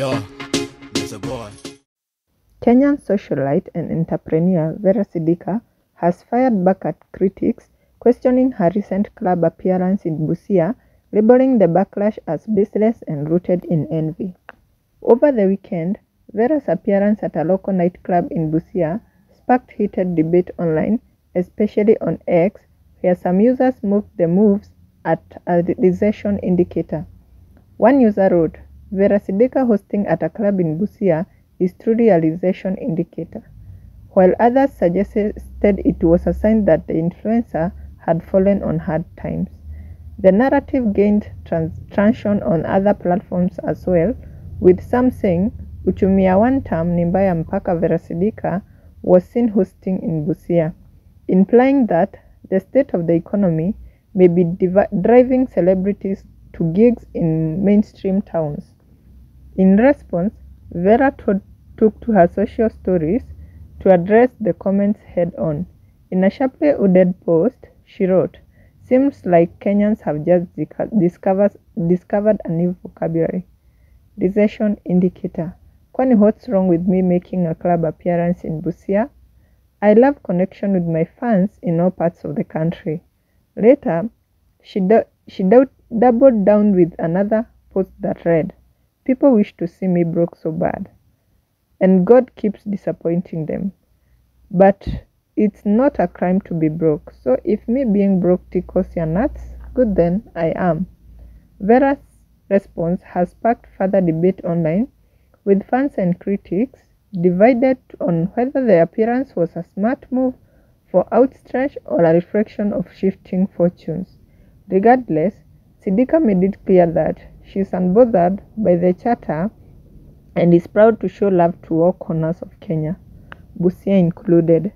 Yo, that's a boy. Kenyan socialite and entrepreneur Vera Sidika has fired back at critics, questioning her recent club appearance in Busia, labeling the backlash as baseless and rooted in envy. Over the weekend, Vera's appearance at a local nightclub in Busia sparked heated debate online, especially on X, where some users mocked the moves at a recession indicator. One user wrote, "Vera Sidika hosting at a club in Busia is truly a recession indicator," while others suggested it was a sign that the influencer had fallen on hard times. The narrative gained traction on other platforms as well, with some saying uchumi ya one term ni mbaya mpaka Vera Sidika was seen hosting in Busia, implying that the state of the economy may be driving celebrities to gigs in mainstream towns. In response, Vera took to her social stories to address the comments head-on. In a sharply worded post, she wrote, "Seems like Kenyans have just discovered a new vocabulary. Recession indicator. Kwani what's wrong with me making a club appearance in Busia? I love connection with my fans in all parts of the country." Later, she doubled down with another post that read, "People wish to see me broke so bad, and God keeps disappointing them. But it's not a crime to be broke, so if me being broke tickles your nuts, good then, I am." Vera's response has sparked further debate online, with fans and critics divided on whether the appearance was a smart move for outstretch or a reflection of shifting fortunes. Regardless, Sidika made it clear that she is unbothered by the chatter and is proud to show love to all corners of Kenya, Busia included.